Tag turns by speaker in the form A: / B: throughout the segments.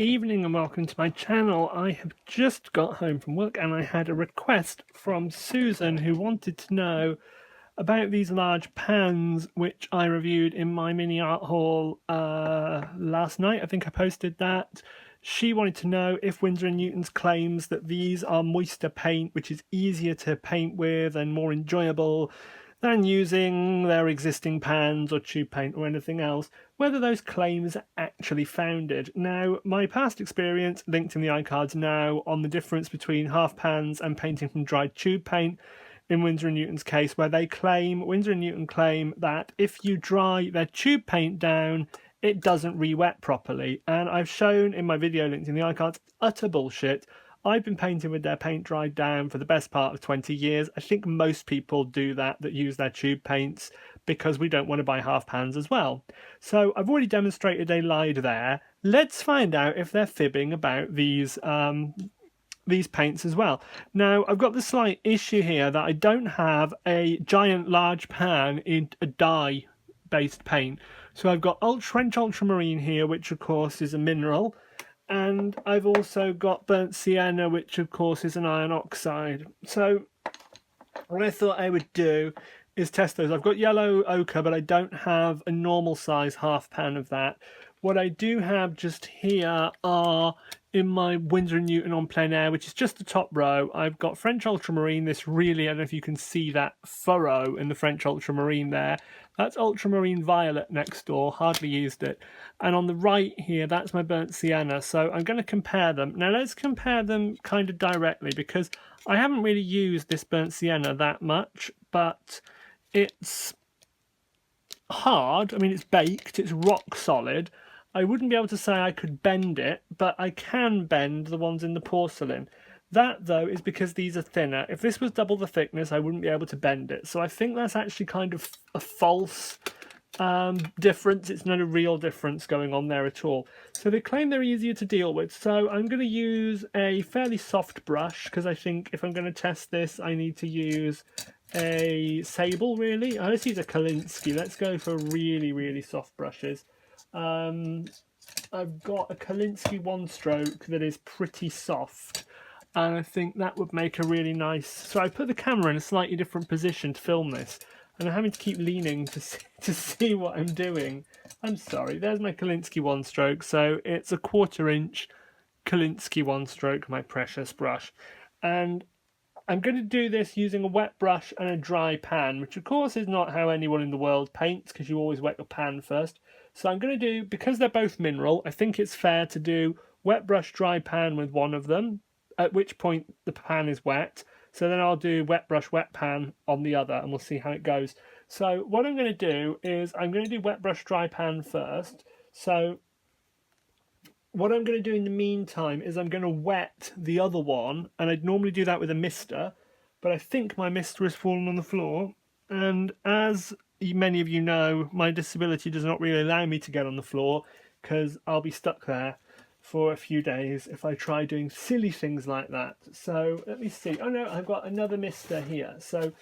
A: evening and welcome to my channel. I have just got home from work and I had a request from Susan who wanted to know about these large pans which I reviewed in my mini art haul last night. I think I posted that. She wanted to know if Winsor & Newton's claims that these are moisture paint, which is easier to paint with and more enjoyable than using their existing pans or tube paint or anything else, whether those claims are actually founded. Now, my past experience, linked in the iCards now, on the difference between half pans and painting from dried tube paint, in Winsor & Newton's case, where Winsor & Newton claim that if you dry their tube paint down, it doesn't re-wet properly. And I've shown in my video linked in the iCards, utter bullshit. I've been painting with their paint dried down for the best part of 20 years. I think most people do that use their tube paints because we don't want to buy half pans as well. So I've already demonstrated they lied there. Let's find out if they're fibbing about these paints as well. Now, I've got the slight issue here that I don't have a giant large pan in a dye-based paint. So I've got French Ultramarine here, which of course is a mineral. And I've also got burnt sienna, which of course is an iron oxide. So what I thought I would do is test those. I've got yellow ochre, but I don't have a normal size half pan of that. What I do have just here are, in my Winsor & Newton on plein air, which is just the top row, I've got French Ultramarine. This really, I don't know if you can see that furrow in the French Ultramarine there. That's Ultramarine Violet next door, hardly used it. And on the right here, that's my burnt sienna. So I'm going to compare them. Now let's compare them kind of directly because I haven't really used this burnt sienna that much, but it's hard. I mean, it's baked, it's rock solid. I wouldn't be able to say I could bend it, but I can bend the ones in the porcelain. That, though, is because these are thinner. If this was double the thickness, I wouldn't be able to bend it. So I think that's actually kind of a false difference. It's not a real difference going on there at all. So they claim they're easier to deal with. So I'm going to use a fairly soft brush because I think if I'm going to test this, I need to use a sable, really. Let's use a Kolinsky. Let's go for really, really soft brushes. I've got a Kolinsky one stroke that is pretty soft. And I think that would make a really nice... So I put the camera in a slightly different position to film this. And I'm having to keep leaning to see what I'm doing. I'm sorry. There's my Kolinsky one stroke. So it's a 1/4 inch Kolinsky one stroke, my precious brush. And I'm going to do this using a wet brush and a dry pan, which of course is not how anyone in the world paints because you always wet your pan first. So I'm going to do, because they're both mineral, I think it's fair to do wet brush, dry pan with one of them, at which point the pan is wet. So then I'll do wet brush, wet pan on the other, and we'll see how it goes. So what I'm going to do is I'm going to do wet brush, dry pan first. So what I'm going to do in the meantime is I'm going to wet the other one, and I'd normally do that with a mister, but I think my mister has fallen on the floor, and as many of you know, my disability does not really allow me to get on the floor because I'll be stuck there for a few days if I try doing silly things like that. So let me see. Oh no, I've got another mister here. So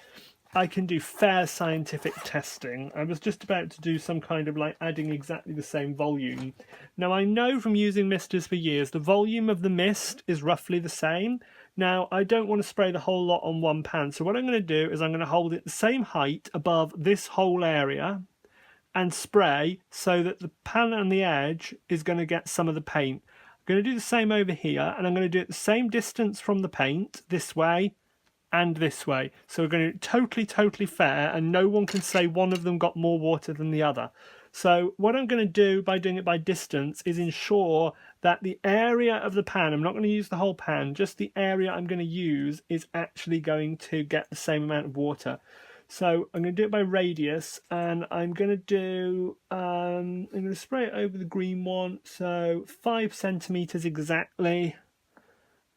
A: I can do fair scientific testing. I was just about to do some kind of like adding exactly the same volume. Now I know from using misters for years, the volume of the mist is roughly the same. Now I don't want to spray the whole lot on one pan. So what I'm going to do is I'm going to hold it the same height above this whole area and spray so that the pan on the edge is going to get some of the paint. I'm going to do the same over here, and I'm going to do it the same distance from the paint this way and this way. So we're going to totally fair, and no one can say one of them got more water than the other. So what I'm going to do by doing it by distance is ensure that the area of the pan, I'm not going to use the whole pan, just the area I'm going to use is actually going to get the same amount of water. So I'm going to do it by radius, and I'm going to spray it over the green one, so 5 centimeters exactly.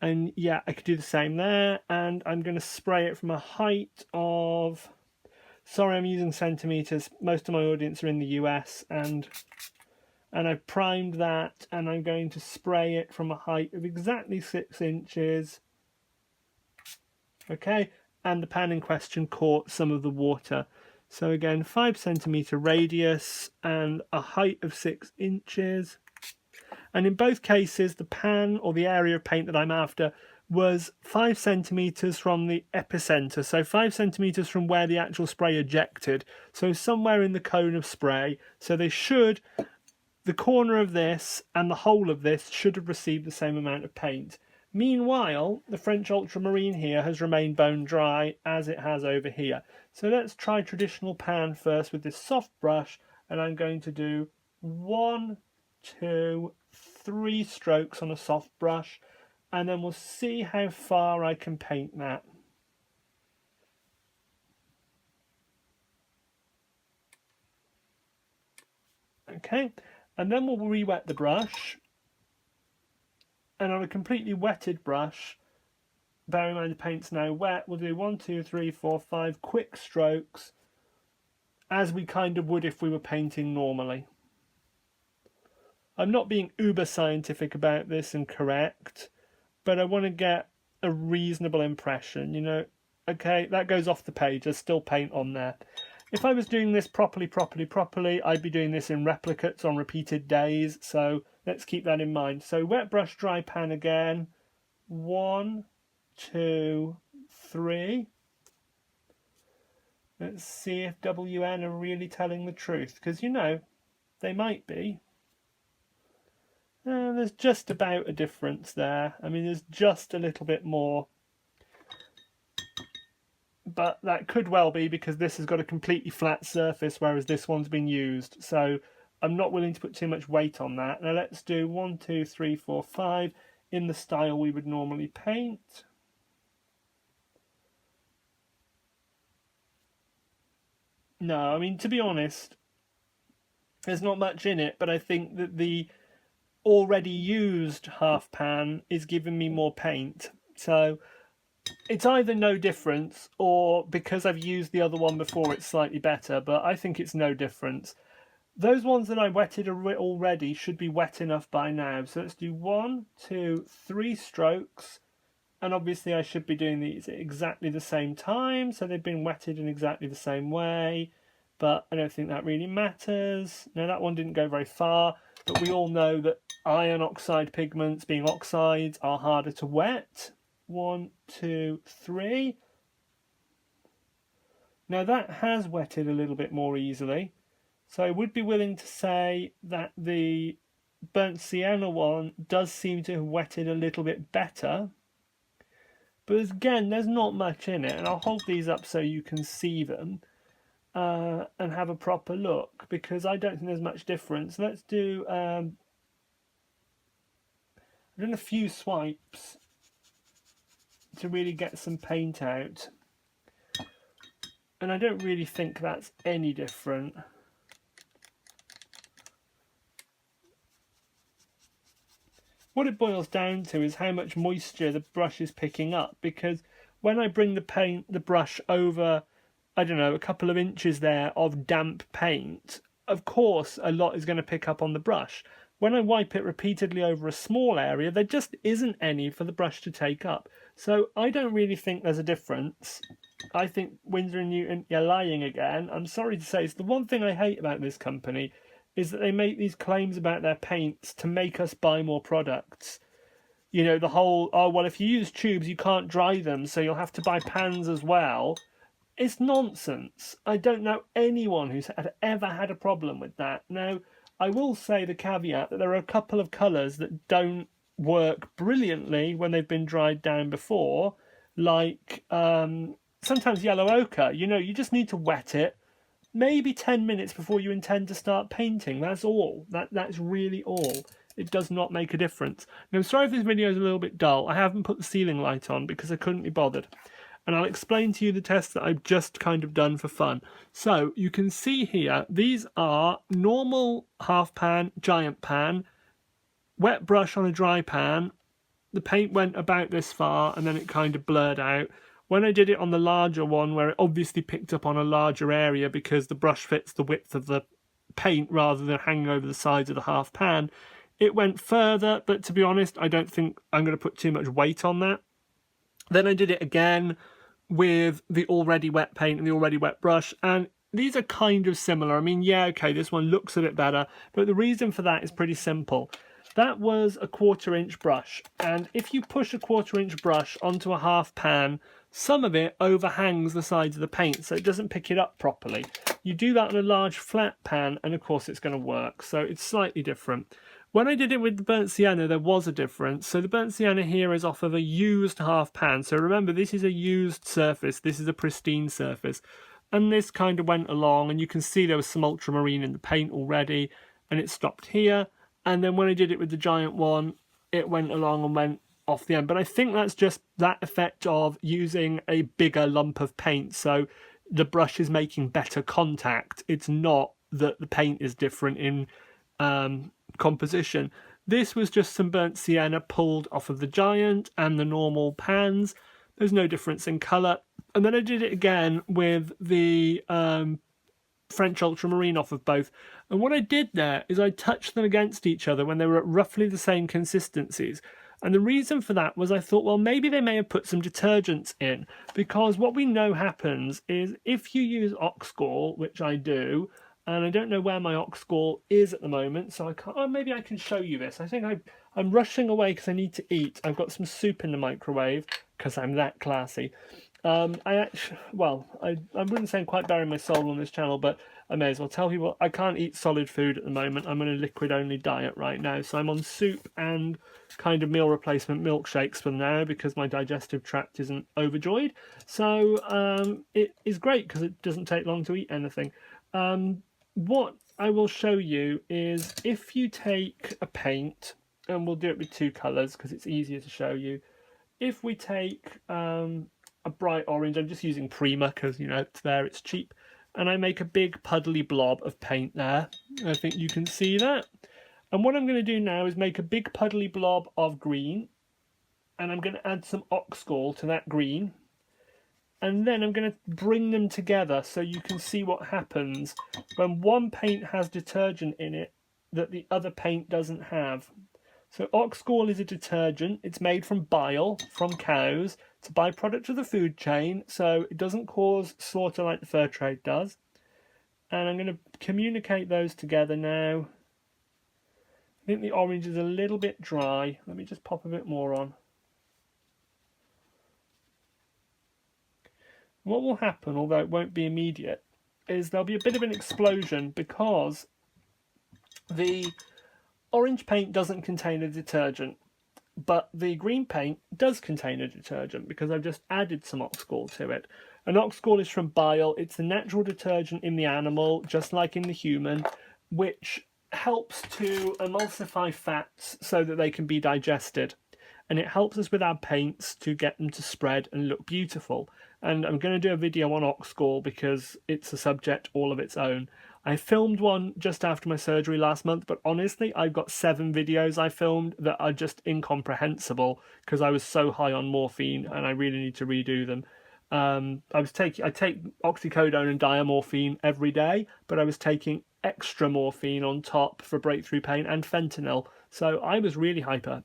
A: And yeah, I could do the same there, and I'm going to spray it from a height of, sorry I'm using centimeters, most of my audience are in the US, and I've primed that, and I'm going to spray it from a height of exactly 6 inches. Okay, and the pan in question caught some of the water. So again, 5 centimeter radius and a height of 6 inches. And in both cases, the pan or the area of paint that I'm after was 5 centimeters from the epicenter, so 5 centimeters from where the actual spray ejected, so somewhere in the cone of spray. So they should, the corner of this and the whole of this should have received the same amount of paint. Meanwhile, the French Ultramarine here has remained bone dry as it has over here. So let's try traditional pan first with this soft brush, and I'm going to do 1, 2, 3 strokes on a soft brush, and then we'll see how far I can paint that. Okay, and then we'll re-wet the brush, and on a completely wetted brush, bearing in mind the paint's now wet, we'll do 1, 2, 3, 4, 5 quick strokes, as we kind of would if we were painting normally. I'm not being uber scientific about this and correct, but I want to get a reasonable impression, you know. Okay, that goes off the page, there's still paint on there. If I was doing this properly, I'd be doing this in replicates on repeated days, so let's keep that in mind. So wet brush, dry pan again. 1, 2, 3. Let's see if WN are really telling the truth, because, you know, they might be. There's just about a difference there. I mean, there's just a little bit more. But that could well be because this has got a completely flat surface, whereas this one's been used. So I'm not willing to put too much weight on that. Now let's do 1, 2, 3, 4, 5 in the style we would normally paint. No, I mean, to be honest, there's not much in it, but I think that the already used half pan is giving me more paint. So it's either no difference, or because I've used the other one before, it's slightly better, but I think it's no difference. Those ones that I wetted already should be wet enough by now. So let's do 1, 2, 3 strokes. And obviously I should be doing these at exactly the same time, so they've been wetted in exactly the same way, but I don't think that really matters. Now that one didn't go very far, but we all know that iron oxide pigments, being oxides, are harder to wet. 1, 2, 3. Now that has wetted a little bit more easily, so I would be willing to say that the burnt sienna one does seem to have wetted a little bit better. But again, there's not much in it, and I'll hold these up so you can see them and have a proper look, because I don't think there's much difference. Let's do I've done a few swipes to really get some paint out, and I don't really think that's any different. What it boils down to is how much moisture the brush is picking up, because when I bring the brush over, I don't know, a couple of inches there of damp paint, of course a lot is going to pick up on the brush. When I wipe it repeatedly over a small area, there just isn't any for the brush to take up. So I don't really think there's a difference. I think Winsor Newton, you're lying again. I'm sorry to say, it's the one thing I hate about this company, is that they make these claims about their paints to make us buy more products. You know, the whole, oh, well, if you use tubes, you can't dry them, so you'll have to buy pans as well. It's nonsense. I don't know anyone who's ever had a problem with that. Now, I will say the caveat that there are a couple of colours that don't work brilliantly when they've been dried down before, like sometimes yellow ochre. You know, you just need to wet it, maybe 10 minutes before you intend to start painting. That's all. That's really all. It does not make a difference. Now, I'm sorry if this video is a little bit dull. I haven't put the ceiling light on because I couldn't be bothered. And I'll explain to you the test that I've just kind of done for fun. So you can see here, these are normal half pan, giant pan, wet brush on a dry pan. The paint went about this far and then it kind of blurred out. When I did it on the larger one, where it obviously picked up on a larger area because the brush fits the width of the paint rather than hanging over the sides of the half pan, it went further, but to be honest, I don't think I'm going to put too much weight on that. Then I did it again with the already wet paint and the already wet brush, and these are kind of similar. I mean, yeah, okay, this one looks a bit better, but the reason for that is pretty simple. that was a 1/4 inch brush, and if you push a 1/4 inch brush onto a half pan, some of it overhangs the sides of the paint, so it doesn't pick it up properly. You do that on a large flat pan, and of course it's going to work, so it's slightly different. When I did it with the burnt sienna, there was a difference. So the burnt sienna here is off of a used half pan. So remember, this is a used surface. This is a pristine surface. And this kind of went along, and you can see there was some ultramarine in the paint already, and it stopped here. And then when I did it with the giant one, it went along and went off the end. But I think that's just that effect of using a bigger lump of paint. So the brush is making better contact. It's not that the paint is different in composition. This was just some burnt sienna pulled off of the giant and the normal pans. There's no difference in colour. And then I did it again with the French ultramarine off of both. And what I did there is I touched them against each other when they were at roughly the same consistencies. And the reason for that was I thought, well, maybe they may have put some detergents in, because what we know happens is if you use Ochre, which I do, and I don't know where my Ochre is at the moment, so I can't. Oh, maybe I can show you this. I think I'm rushing away because I need to eat. I've got some soup in the microwave because I'm that classy. I wouldn't say I'm quite bearing my soul on this channel, but I may as well tell people I can't eat solid food at the moment. I'm on a liquid-only diet right now, so I'm on soup and kind of meal replacement milkshakes for now because my digestive tract isn't overjoyed. So it is great because it doesn't take long to eat anything. What I will show you is if you take a paint, and we'll do it with 2 colours because it's easier to show you. If we take a bright orange, I'm just using Prima because, you know, it's there, it's cheap, and I make a big puddly blob of paint there. I think you can see that. And what I'm going to do now is make a big puddly blob of green, and I'm going to add some Ochre to that green. And then I'm going to bring them together so you can see what happens when one paint has detergent in it that the other paint doesn't have. So Ochre is a detergent. It's made from bile from cows. It's a byproduct of the food chain, so it doesn't cause slaughter like the fur trade does. And I'm going to communicate those together now. I think the orange is a little bit dry. Let me just pop a bit more on. What will happen, although it won't be immediate, is there'll be a bit of an explosion because the orange paint doesn't contain a detergent, but the green paint does contain a detergent because I've just added some Ochre to it. And Ochre is from bile. It's a natural detergent in the animal, just like in the human, which helps to emulsify fats so that they can be digested. And it helps us with our paints to get them to spread and look beautiful. And I'm going to do a video on Ochre because it's a subject all of its own. I filmed one just after my surgery last month, but honestly, I've got 7 videos I filmed that are just incomprehensible because I was so high on morphine and I really need to redo them. I take oxycodone and diamorphine every day, but I was taking extra morphine on top for breakthrough pain and fentanyl. So I was really hyper.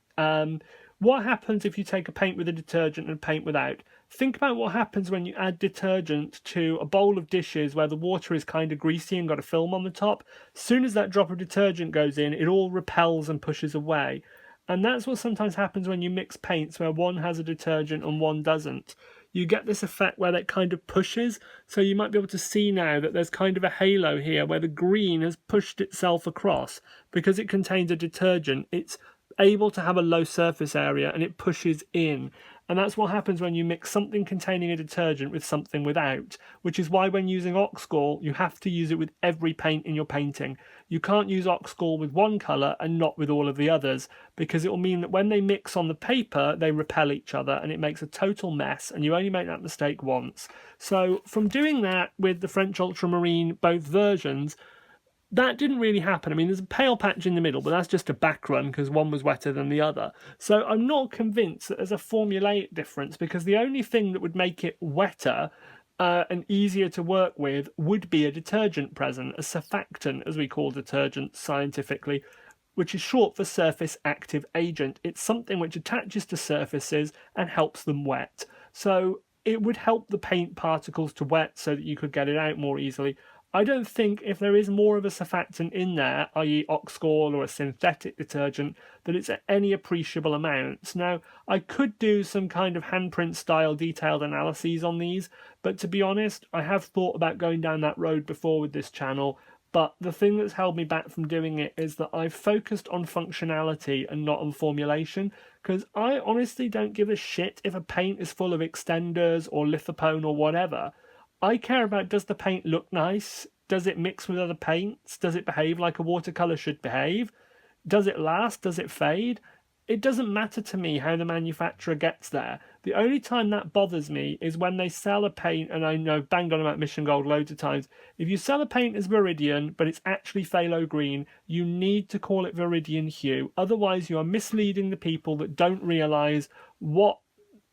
A: What happens if you take a paint with a detergent and paint without? Think about what happens when you add detergent to a bowl of dishes where the water is kind of greasy and got a film on the top. As soon as that drop of detergent goes in, it all repels and pushes away. And that's what sometimes happens when you mix paints where one has a detergent and one doesn't. You get this effect where that kind of pushes. So you might be able to see now that there's kind of a halo here where the green has pushed itself across because it contains a detergent. It's able to have a low surface area and it pushes in. And that's what happens when you mix something containing a detergent with something without, which is why when using Ochre, you have to use it with every paint in your painting. You can't use Ochre with one colour and not with all of the others, because it will mean that when they mix on the paper, they repel each other and it makes a total mess, and you only make that mistake once. So from doing that with the French Ultramarine, both versions, that didn't really happen. I mean, there's a pale patch in the middle, but that's just a back run because one was wetter than the other. So I'm not convinced that there's a formulaic difference, because the only thing that would make it wetter and easier to work with would be a detergent present, a surfactant, as we call detergents scientifically, which is short for surface active agent. It's something which attaches to surfaces and helps them wet. So it would help the paint particles to wet so that you could get it out more easily. I don't think if there is more of a surfactant in there, i.e. Oxgall or a synthetic detergent, that it's at any appreciable amounts. Now, I could do some kind of handprint style detailed analyses on these, but to be honest, I have thought about going down that road before with this channel. But the thing that's held me back from doing it is that I've focused on functionality and not on formulation, because I honestly don't give a shit if a paint is full of extenders or lithopone or whatever. I care about, does the paint look nice? Does it mix with other paints? Does it behave like a watercolour should behave? Does it last? Does it fade? It doesn't matter to me how the manufacturer gets there. The only time that bothers me is when they sell a paint, and I know banged on about Mission Gold loads of times. If you sell a paint as Viridian, but it's actually phthalo green, you need to call it Viridian hue. Otherwise, you are misleading the people that don't realise what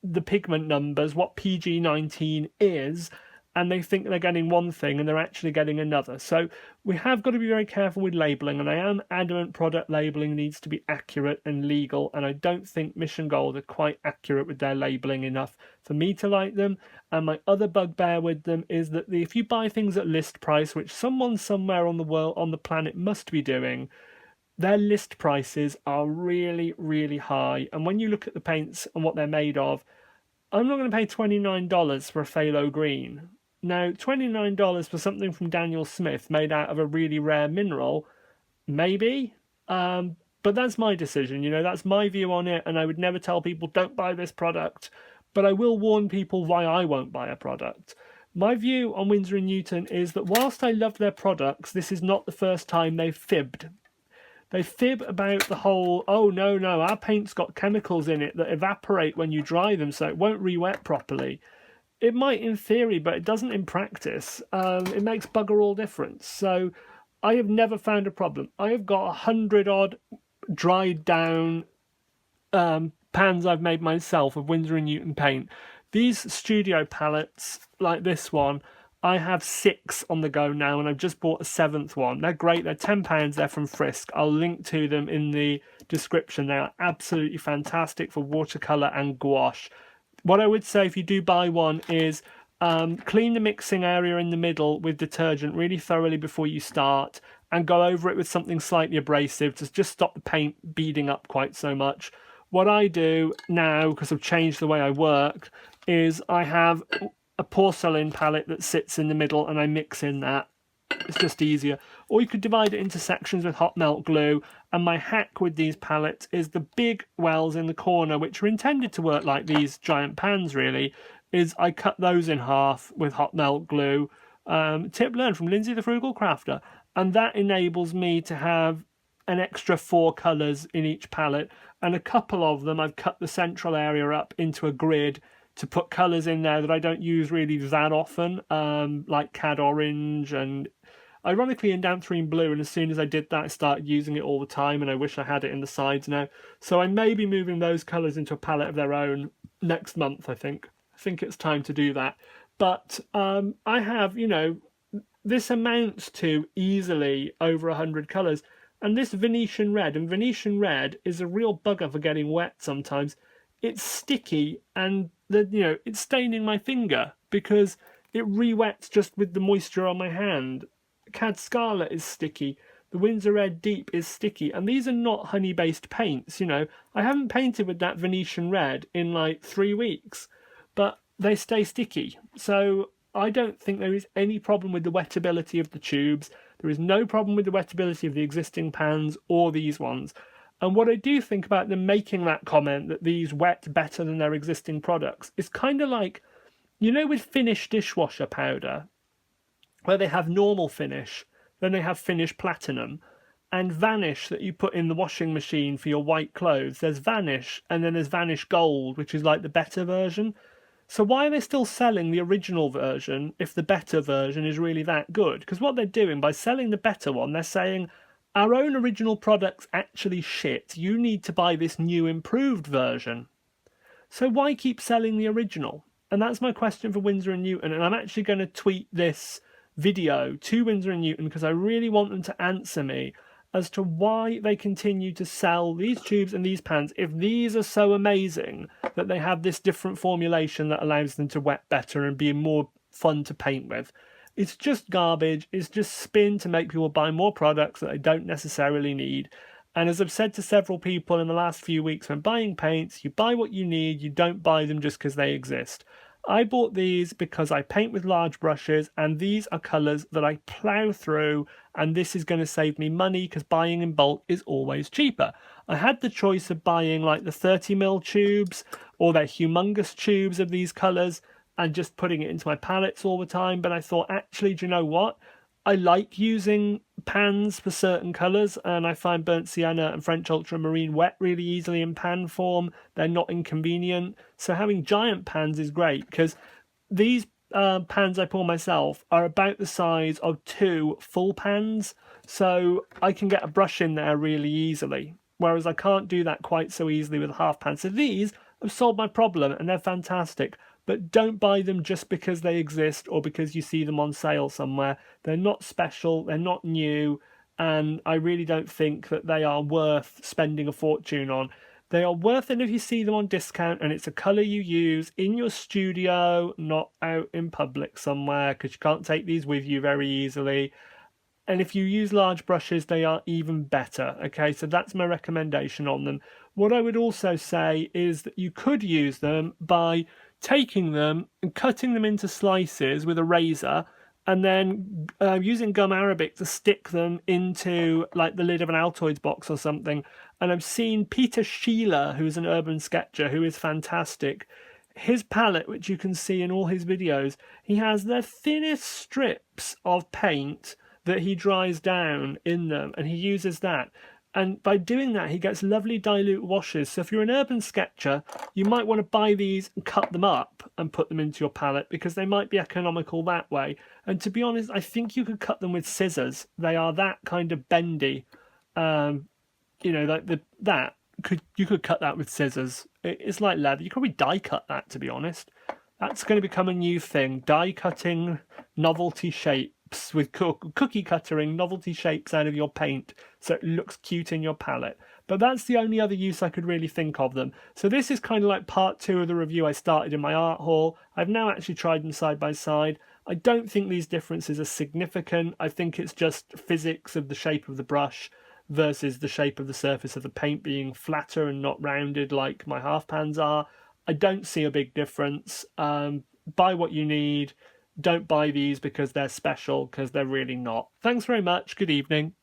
A: the pigment numbers, what PG19 is, and they think they're getting one thing and they're actually getting another. So we have got to be very careful with labelling, and I am adamant product labelling needs to be accurate and legal, and I don't think Mission Gold are quite accurate with their labelling enough for me to like them. And my other bugbear with them is that if you buy things at list price, which someone somewhere on the world, on the planet must be doing, their list prices are really, really high. And when you look at the paints and what they're made of, I'm not going to pay $29 for a phthalo green. Now, $29 for something from Daniel Smith made out of a really rare mineral, maybe, but that's my decision, that's my view on it, and I would never tell people don't buy this product, but I will warn people why I won't buy a product. My view on Winsor & Newton is that whilst I love their products, this is not the first time they've fibbed. They fib about the whole, oh no, our paint's got chemicals in it that evaporate when you dry them, so it won't re-wet properly. It might in theory, but it doesn't in practice. It makes bugger all difference. So I have never found a problem. I have got 100 odd dried down pans I've made myself of Winsor & Newton paint. These studio palettes, like this one, I have 6 on the go now, and I've just bought a 7th one. They're great. They're £10. They're from Frisk. I'll link to them in the description. They are absolutely fantastic for watercolour and gouache. What I would say if you do buy one is clean the mixing area in the middle with detergent really thoroughly before you start, and go over it with something slightly abrasive to just stop the paint beading up quite so much. What I do now, because I've changed the way I work, is I have a porcelain palette that sits in the middle and I mix in that. It's just easier. Or you could divide it into sections with hot melt glue. And my hack with these palettes is the big wells in the corner, which are intended to work like these giant pans really, is I cut those in half with hot melt glue. Tip learned from Lindsay the Frugal Crafter. And that enables me to have an extra 4 colours in each palette. And a couple of them I've cut the central area up into a grid to put colours in there that I don't use really that often, like cad orange and ironically indanthrene blue, and as soon as I did that I started using it all the time, and I wish I had it in the sides now. So I may be moving those colours into a palette of their own next month, I think. I think it's time to do that. But I have, this amounts to easily over 100 colours. And this Venetian red, and Venetian red is a real bugger for getting wet sometimes. It's sticky, and it's staining my finger because it re-wets just with the moisture on my hand. Cad Scarlet is sticky. The Winsor Red Deep is sticky. And these are not honey-based paints, I haven't painted with that Venetian red in like 3 weeks, but they stay sticky. So I don't think there is any problem with the wettability of the tubes. There is no problem with the wettability of the existing pans or these ones. And what I do think about them making that comment that these wet better than their existing products is kind of like, with Finish dishwasher powder, where they have normal finish, then they have Finish Platinum, and Vanish that you put in the washing machine for your white clothes. There's Vanish, and then there's Vanish Gold, which is like the better version. So why are they still selling the original version if the better version is really that good? Because what they're doing by selling the better one, they're saying, our own original product's actually shit. You need to buy this new improved version. So why keep selling the original? And that's my question for Winsor & Newton. And I'm actually going to tweet this video to Winsor & Newton because I really want them to answer me as to why they continue to sell these tubes and these pans if these are so amazing that they have this different formulation that allows them to wet better and be more fun to paint with. It's just garbage. It's just spin to make people buy more products that they don't necessarily need. And as I've said to several people in the last few weeks, when buying paints, you buy what you need, you don't buy them just because they exist. I bought these because I paint with large brushes, and these are colours that I plough through, and this is going to save me money because buying in bulk is always cheaper. I had the choice of buying like the 30 ml tubes or their humongous tubes of these colours and just putting it into my palettes all the time, but I thought, actually, do you know what? I like using pans for certain colours, and I find burnt sienna and French ultramarine wet really easily in pan form. They're not inconvenient. So having giant pans is great because these pans I pour myself are about the size of 2 full pans. So I can get a brush in there really easily, whereas I can't do that quite so easily with a half pan. So these have solved my problem and they're fantastic. But don't buy them just because they exist or because you see them on sale somewhere. They're not special, they're not new, and I really don't think that they are worth spending a fortune on. They are worth it if you see them on discount and it's a colour you use in your studio, not out in public somewhere, because you can't take these with you very easily. And if you use large brushes, they are even better. Okay, so that's my recommendation on them. What I would also say is that you could use them by taking them and cutting them into slices with a razor, and then using gum arabic to stick them into like the lid of an Altoids box or something. And I've seen Peter Sheila, who's an urban sketcher who is fantastic. His palette, which you can see in all his videos, he has the thinnest strips of paint that he dries down in them, and he uses that. And by doing that, he gets lovely dilute washes. So if you're an urban sketcher, you might want to buy these and cut them up and put them into your palette because they might be economical that way. And to be honest, I think you could cut them with scissors. They are that kind of bendy. Like you could cut that with scissors. It's like leather. You could probably die cut that, to be honest. That's going to become a new thing. Die cutting novelty shapes with cookie cuttering novelty shapes out of your paint so it looks cute in your palette. But that's the only other use I could really think of them. So this is kind of like part 2 of the review I started in my art haul. I've now actually tried them side by side. I don't think these differences are significant. I think it's just physics of the shape of the brush versus the shape of the surface of the paint being flatter and not rounded like my half pans are. I don't see a big difference. Buy what you need. Don't buy these because they're special, because they're really not. Thanks very much. Good evening.